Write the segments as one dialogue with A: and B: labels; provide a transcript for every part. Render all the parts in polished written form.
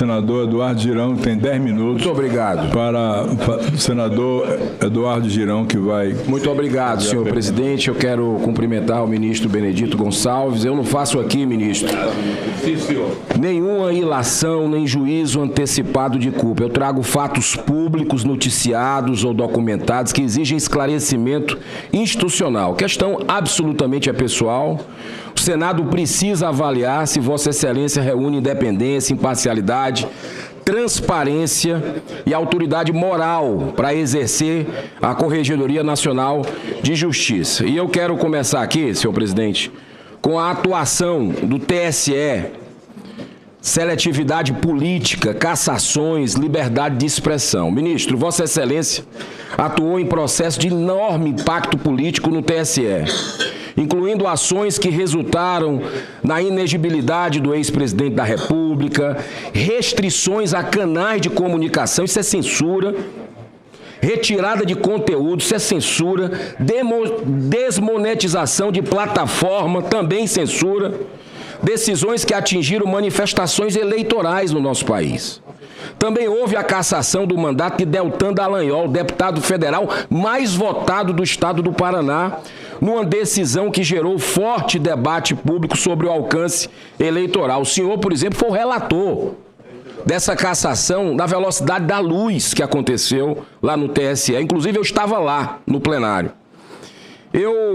A: senador Eduardo Girão tem 10 minutos.
B: Muito obrigado.
A: Para o senador Eduardo Girão, que vai...
B: Muito obrigado, senhor presidente. Eu quero cumprimentar o ministro Benedito Gonçalves. Eu não faço aqui, ministro,
A: Sim, senhor.
B: nenhuma ilação nem juízo antecipado de culpa. Eu trago fatos públicos, noticiados ou documentados que exigem esclarecimento institucional. Questão absolutamente é pessoal. O Senado precisa avaliar se Vossa Excelência reúne independência, imparcialidade, transparência e autoridade moral para exercer a Corregedoria Nacional de Justiça. E eu quero começar aqui, senhor presidente, com a atuação do TSE, seletividade política, cassações, liberdade de expressão. Ministro, Vossa Excelência atuou em processo de enorme impacto político no TSE, incluindo ações que resultaram na inegibilidade do ex-presidente da República, restrições a canais de comunicação, isso é censura, retirada de conteúdo, isso é censura, desmonetização de plataforma, também censura, decisões que atingiram manifestações eleitorais no nosso país. Também houve a cassação do mandato de Deltan Dallagnol, deputado federal mais votado do estado do Paraná, numa decisão que gerou forte debate público sobre o alcance eleitoral. O senhor, por exemplo, foi o relator dessa cassação na velocidade da luz que aconteceu lá no TSE. Inclusive, eu estava lá no plenário.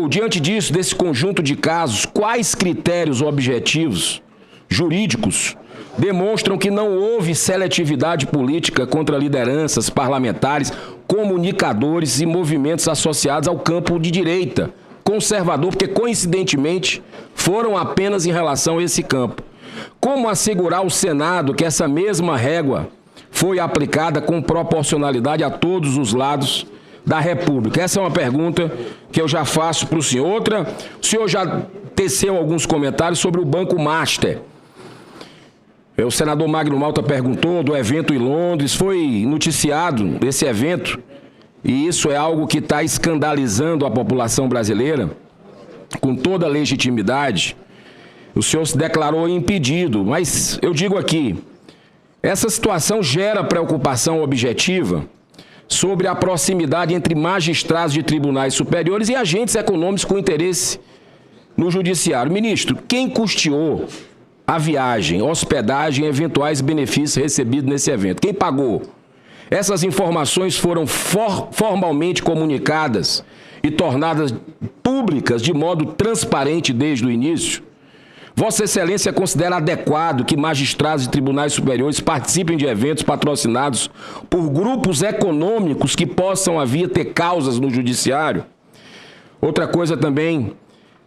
B: Diante disso, desse conjunto de casos, quais critérios objetivos, jurídicos, demonstram que não houve seletividade política contra lideranças parlamentares, comunicadores e movimentos associados ao campo de direita, conservador, porque coincidentemente foram apenas em relação a esse campo? Como assegurar ao Senado que essa mesma régua foi aplicada com proporcionalidade a todos os lados da República? Essa é uma pergunta que eu já faço para o senhor. Outra, o senhor já teceu alguns comentários sobre o Banco Master. O senador Magno Malta perguntou do evento em Londres, foi noticiado esse evento, e isso é algo que está escandalizando a população brasileira, com toda a legitimidade. O senhor se declarou impedido, mas eu digo aqui, essa situação gera preocupação objetiva sobre a proximidade entre magistrados de tribunais superiores e agentes econômicos com interesse no judiciário. Ministro, quem custeou a viagem, hospedagem e eventuais benefícios recebidos nesse evento? Quem pagou? Essas informações foram formalmente comunicadas e tornadas públicas de modo transparente desde o início? Vossa Excelência considera adequado que magistrados de tribunais superiores participem de eventos patrocinados por grupos econômicos que possam vir ter causas no judiciário? Outra coisa também,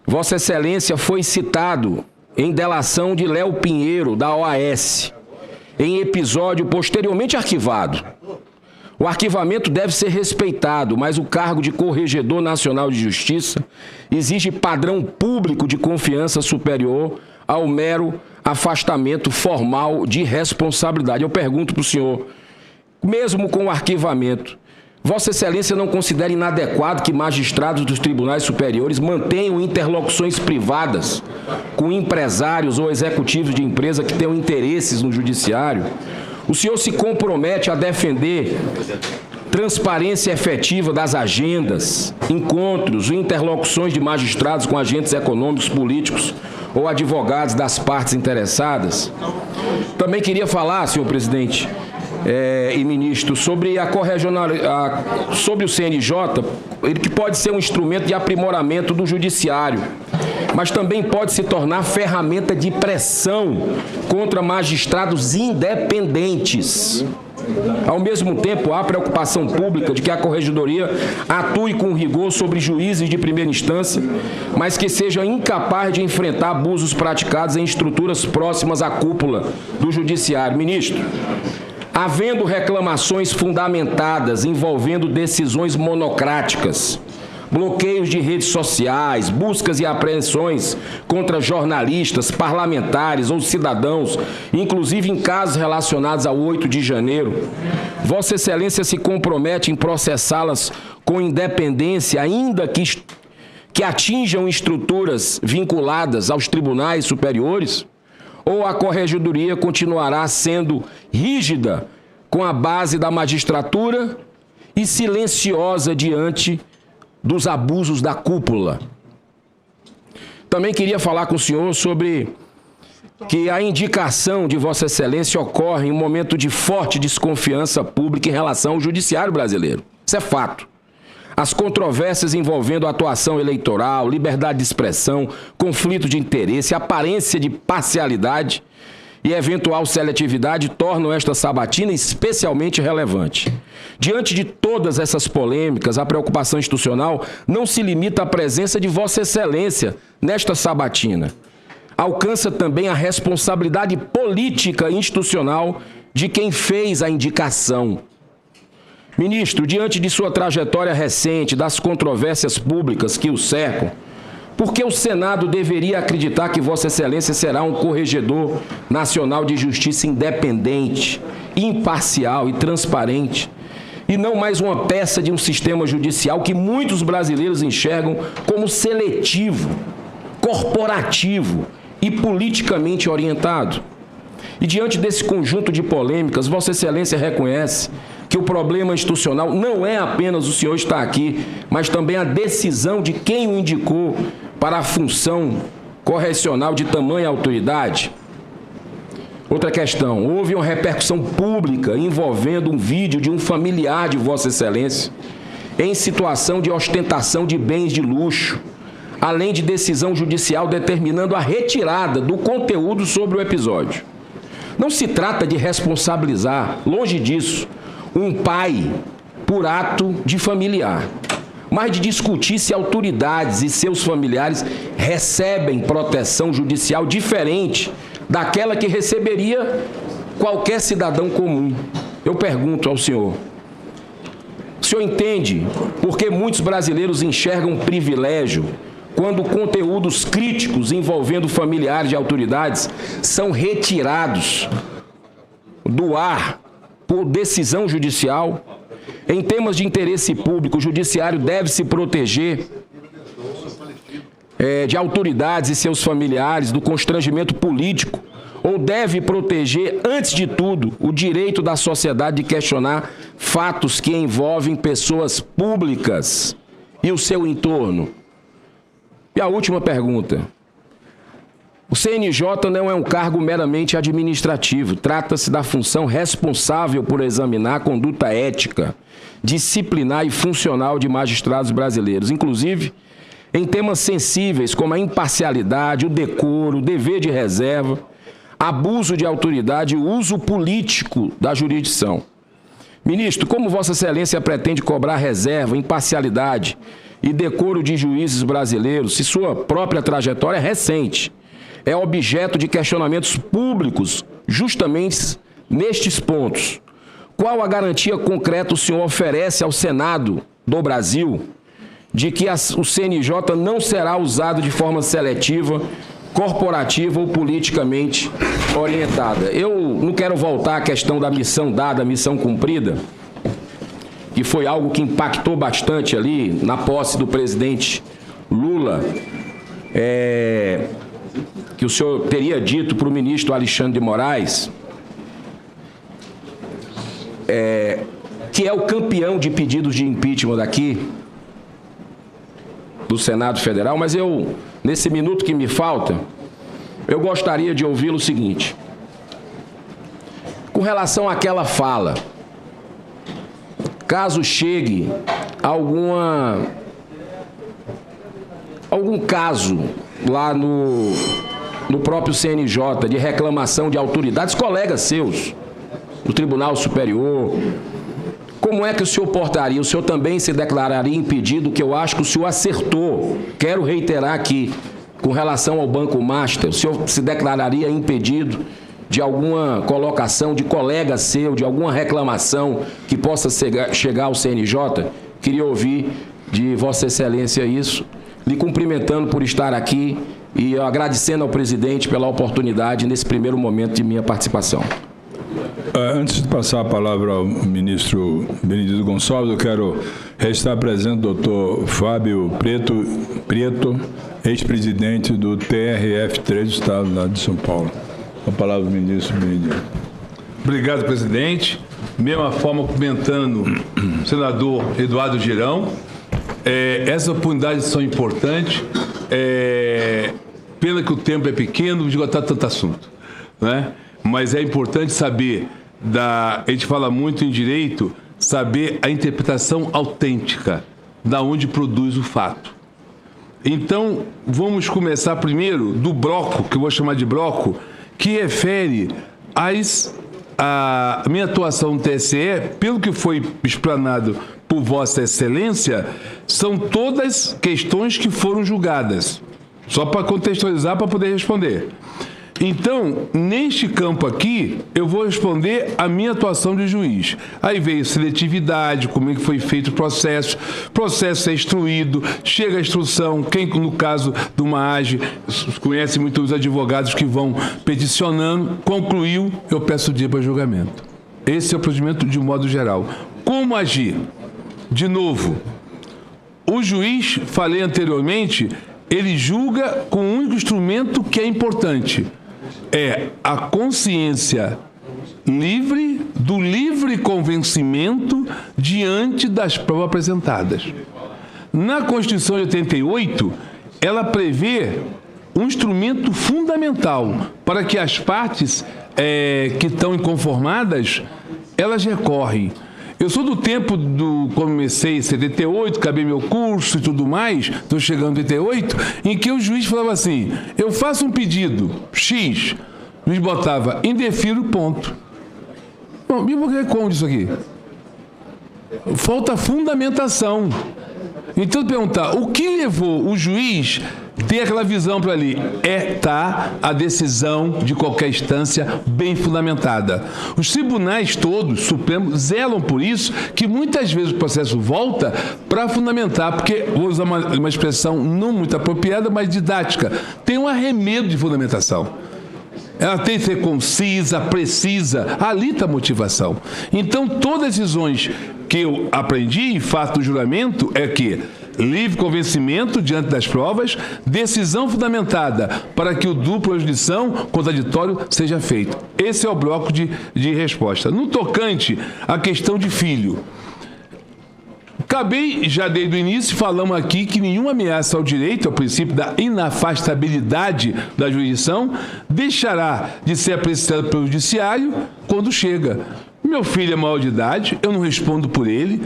B: Vossa Excelência foi citado em delação de Léo Pinheiro, da OAS, em episódio posteriormente arquivado. O arquivamento deve ser respeitado, mas o cargo de Corregedor Nacional de Justiça exige padrão público de confiança superior ao mero afastamento formal de responsabilidade. Eu pergunto para o senhor, mesmo com o arquivamento, Vossa Excelência não considera inadequado que magistrados dos tribunais superiores mantenham interlocuções privadas com empresários ou executivos de empresa que tenham interesses no judiciário? O senhor se compromete a defender transparência efetiva das agendas, encontros e interlocuções de magistrados com agentes econômicos, políticos ou advogados das partes interessadas? Também queria falar, senhor presidente e ministro, sobre sobre o CNJ, ele que pode ser um instrumento de aprimoramento do judiciário, mas também pode se tornar ferramenta de pressão contra magistrados independentes. Ao mesmo tempo, há preocupação pública de que a Corregedoria atue com rigor sobre juízes de primeira instância, mas que seja incapaz de enfrentar abusos praticados em estruturas próximas à cúpula do Judiciário. Ministro, havendo reclamações fundamentadas envolvendo decisões monocráticas, bloqueios de redes sociais, buscas e apreensões contra jornalistas, parlamentares ou cidadãos, inclusive em casos relacionados ao 8 de janeiro, Vossa Excelência se compromete em processá-las com independência, ainda que atinjam estruturas vinculadas aos tribunais superiores? ou a Corregedoria continuará sendo rígida com a base da magistratura e silenciosa diante dos abusos da cúpula? Também queria falar com o senhor sobre que a indicação de Vossa Excelência ocorre em um momento de forte desconfiança pública em relação ao judiciário brasileiro. Isso é fato. As controvérsias envolvendo atuação eleitoral, liberdade de expressão, conflito de interesse, aparência de parcialidade e eventual seletividade tornam esta sabatina especialmente relevante. Diante de todas essas polêmicas, a preocupação institucional não se limita à presença de Vossa Excelência nesta sabatina. Alcança também a responsabilidade política e institucional de quem fez a indicação. Ministro, diante de sua trajetória recente, das controvérsias públicas que o cercam, por que o Senado deveria acreditar que Vossa Excelência será um corregedor nacional de justiça independente, imparcial e transparente, e não mais uma peça de um sistema judicial que muitos brasileiros enxergam como seletivo, corporativo e politicamente orientado? E diante desse conjunto de polêmicas, Vossa Excelência reconhece que o problema institucional não é apenas o senhor estar aqui, mas também a decisão de quem o indicou para a função correcional de tamanha autoridade? Outra questão, houve uma repercussão pública envolvendo um vídeo de um familiar de Vossa Excelência em situação de ostentação de bens de luxo, além de decisão judicial determinando a retirada do conteúdo sobre o episódio. Não se trata de responsabilizar, longe disso, um pai por ato de familiar, mas de discutir se autoridades e seus familiares recebem proteção judicial diferente daquela que receberia qualquer cidadão comum. Eu pergunto ao senhor, o senhor entende por que muitos brasileiros enxergam privilégio quando conteúdos críticos envolvendo familiares de autoridades são retirados do ar por decisão judicial? Em temas de interesse público, o judiciário deve se proteger de autoridades e seus familiares do constrangimento político, ou deve proteger, antes de tudo, o direito da sociedade de questionar fatos que envolvem pessoas públicas e o seu entorno? E a última pergunta. O CNJ não é um cargo meramente administrativo. Trata-se da função responsável por examinar a conduta ética, disciplinar e funcional de magistrados brasileiros, inclusive em temas sensíveis como a imparcialidade, o decoro, o dever de reserva, abuso de autoridade e uso político da jurisdição. Ministro, como Vossa Excelência pretende cobrar reserva, imparcialidade e decoro de juízes brasileiros se sua própria trajetória é recente? É objeto de questionamentos públicos justamente nestes pontos. Qual a garantia concreta o senhor oferece ao Senado do Brasil de que o CNJ não será usado de forma seletiva, corporativa ou politicamente orientada? Eu não quero voltar à questão da missão dada, missão cumprida, que foi algo que impactou bastante ali na posse do presidente Lula, que o senhor teria dito para o ministro Alexandre de Moraes, que é o campeão de pedidos de impeachment daqui, do Senado Federal, mas eu, nesse minuto que me falta, eu gostaria de ouvi-lo o seguinte. Com relação àquela fala, caso chegue algum caso lá no próprio CNJ de reclamação de autoridades, colegas seus, do Tribunal Superior, como é que o senhor portaria? O senhor também se declararia impedido, que eu acho que o senhor acertou. Quero reiterar aqui, com relação ao Banco Master, o senhor se declararia impedido de alguma colocação de colega seu, de alguma reclamação que possa chegar ao CNJ? Queria ouvir de Vossa Excelência isso, lhe cumprimentando por estar aqui e agradecendo ao presidente pela oportunidade nesse primeiro momento de minha participação.
A: Antes de passar a palavra ao ministro Benedito Gonçalves, eu quero registrar presente o doutor Fábio Prieto, ex-presidente do TRF3 do Estado de São Paulo. Com a palavra o ministro Benedito.
C: Obrigado, presidente. Mesma forma, cumprimentando o senador Eduardo Girão. Essas oportunidades são importantes. Pena que o tempo é pequeno, de esgotar tanto assunto, né? Mas é importante saber, a gente fala muito em direito, saber a interpretação autêntica, da onde produz o fato. Então, vamos começar primeiro do bloco, que eu vou chamar de bloco, que refere a minha atuação no TSE, pelo que foi explanado por Vossa Excelência, são todas questões que foram julgadas. Só para contextualizar, para poder responder. Então, neste campo aqui, eu vou responder a minha atuação de juiz. Aí veio seletividade, como é que foi feito o processo é instruído, chega a instrução, quem no caso de uma AGE, conhece muito os advogados que vão peticionando, concluiu, eu peço o dia para julgamento. Esse é o procedimento de modo geral. Como agir? De novo, o juiz, falei anteriormente, ele julga com um único instrumento que é importante. É a consciência livre do livre convencimento diante das provas apresentadas. Na Constituição de 88, ela prevê um instrumento fundamental para que as partes que estão inconformadas, elas recorrem. Eu sou do tempo comecei em 78, acabei meu curso e tudo mais, estou chegando em 88, em que o juiz falava assim, eu faço um pedido, X, o juiz botava, indefiro, ponto. Bom, e por que como disso aqui? Falta fundamentação. Então, perguntar, o que levou o juiz ter aquela visão para ali? A decisão de qualquer instância bem fundamentada. Os tribunais todos, Supremos, zelam por isso, que muitas vezes o processo volta para fundamentar, porque, vou usar uma expressão não muito apropriada, mas didática, tem um arremedo de fundamentação. Ela tem que ser concisa, precisa. Ali está a motivação. Então, todas as decisões que eu aprendi e faço do juramento é que livre convencimento diante das provas, decisão fundamentada para que o duplo jurisdição contraditório seja feito. Esse é o bloco de resposta. No tocante à questão de filho, acabei, já desde o início, falamos aqui que nenhuma ameaça ao direito, ao princípio da inafastabilidade da jurisdição, deixará de ser apreciada pelo judiciário quando chega. Meu filho é maior de idade, eu não respondo por ele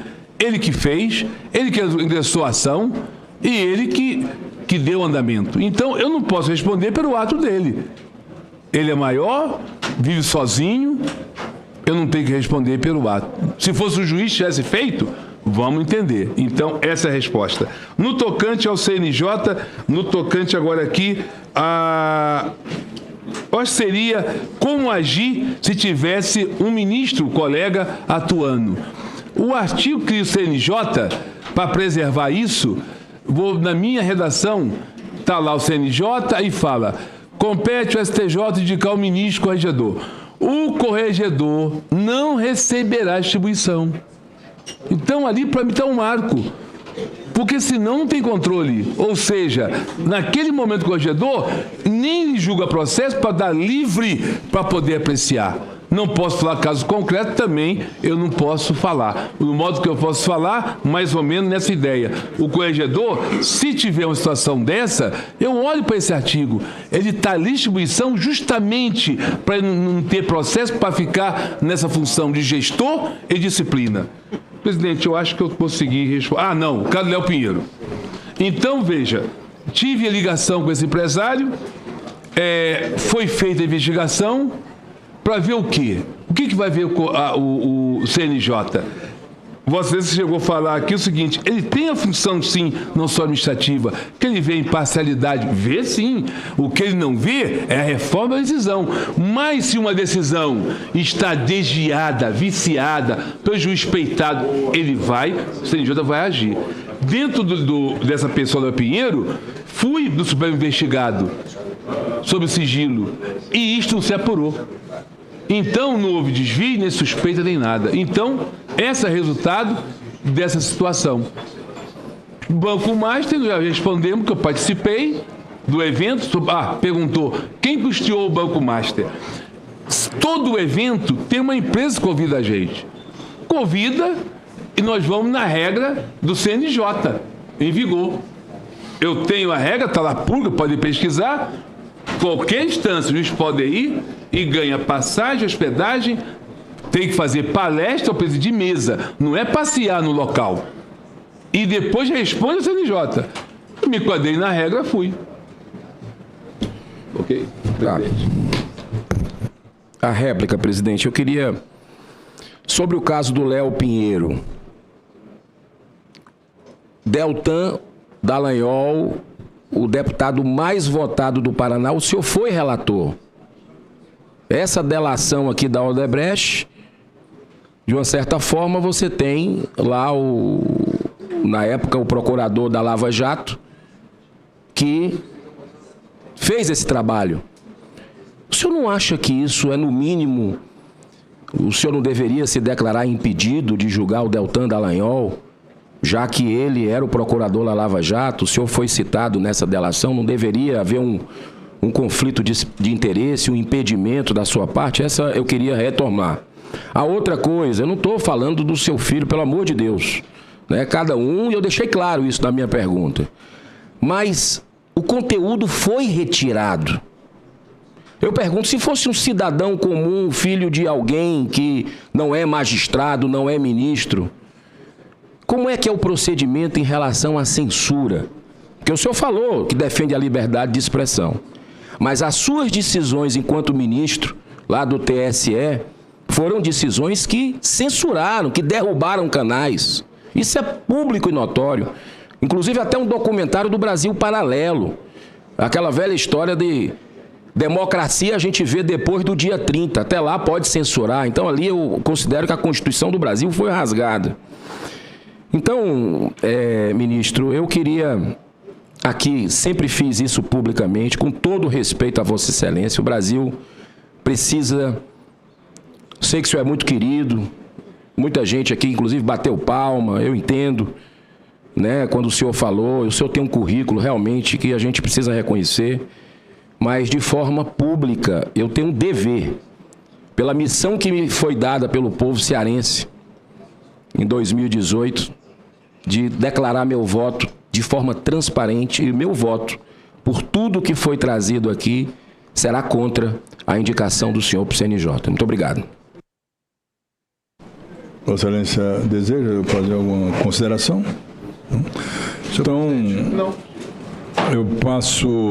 C: que fez, ele que ingressou a ação e ele que deu andamento. Então, eu não posso responder pelo ato dele. Ele é maior, vive sozinho, eu não tenho que responder pelo ato. Se fosse o juiz que tivesse feito, vamos entender. Então, essa é a resposta. No tocante ao CNJ, no tocante agora aqui, seria como agir se tivesse um ministro, colega, atuando. O artigo que o CNJ, para preservar isso, na minha redação, está lá o CNJ e fala, compete o STJ indicar o ministro corregedor. O corregedor não receberá distribuição. Então, ali, para mim, está um marco. Porque senão não tem controle. Ou seja, naquele momento o corregedor nem julga processo para dar livre para poder apreciar. Não posso falar caso concreto, também eu não posso falar. Do modo que eu posso falar, mais ou menos nessa ideia. O corregedor, se tiver uma situação dessa, eu olho para esse artigo. Ele está ali, distribuição, justamente para não ter processo, para ficar nessa função de gestor e disciplina. Presidente, eu acho que eu consegui responder. Não, o caso Léo Pinheiro. Então, veja, tive a ligação com esse empresário, foi feita a investigação para ver o quê? O que vai ver o CNJ? Você chegou a falar aqui o seguinte, ele tem a função, sim, não só administrativa, que ele vê imparcialidade, vê sim. O que ele não vê é a reforma da decisão. Mas se uma decisão está desviada, viciada, pelo juiz peitado, o CNJ vai agir. Dentro dessa pessoa do Pinheiro, fui do Supremo investigado sob sigilo, e isto não se apurou. Então, não houve desvio, nem suspeita, nem nada. Então, esse é o resultado dessa situação. Banco Master, já respondemos que eu participei, do evento, perguntou quem custeou o Banco Master. Todo evento tem uma empresa que convida a gente. Convida e nós vamos na regra do CNJ, em vigor. Eu tenho a regra, está lá pública, pode pesquisar. Qualquer instância, o juiz pode ir e ganha passagem, hospedagem, tem que fazer palestra ou presidir mesa, não é passear no local. E depois responde ao CNJ. Eu me enquadrei na regra, fui. Ok?
B: Tá. A réplica, presidente, eu queria... Sobre o caso do Léo Pinheiro. Deltan Dallagnol, o deputado mais votado do Paraná, o senhor foi relator. Essa delação aqui da Odebrecht, de uma certa forma, você tem lá na época, o procurador da Lava Jato, que fez esse trabalho. O senhor não acha que isso é, no mínimo, o senhor não deveria se declarar impedido de julgar o Deltan Dallagnol, já que ele era o procurador da Lava Jato, o senhor foi citado nessa delação, não deveria haver um conflito de interesse, um impedimento da sua parte? Essa eu queria retomar. A outra coisa, eu não estou falando do seu filho, pelo amor de Deus. Né? Cada um, e eu deixei claro isso na minha pergunta. Mas o conteúdo foi retirado. Eu pergunto, se fosse um cidadão comum, filho de alguém que não é magistrado, não é ministro, como é que é o procedimento em relação à censura? Porque o senhor falou que defende a liberdade de expressão. Mas as suas decisões enquanto ministro, lá do TSE, foram decisões que censuraram, que derrubaram canais. Isso é público e notório. Inclusive até um documentário do Brasil Paralelo. Aquela velha história de democracia a gente vê depois do dia 30. Até lá pode censurar. Então ali eu considero que a Constituição do Brasil foi rasgada. Então, ministro, eu queria aqui, sempre fiz isso publicamente, com todo respeito a Vossa Excelência, o Brasil precisa, sei que o senhor é muito querido, muita gente aqui, inclusive, bateu palma, eu entendo, né, quando o senhor falou, o senhor tem um currículo realmente que a gente precisa reconhecer, mas de forma pública, eu tenho um dever, pela missão que me foi dada pelo povo cearense, em 2018, de declarar meu voto de forma transparente, e meu voto, por tudo que foi trazido aqui, será contra a indicação do senhor para o CNJ. Muito obrigado.
A: Vossa Excelência deseja fazer alguma consideração? Então, eu passo...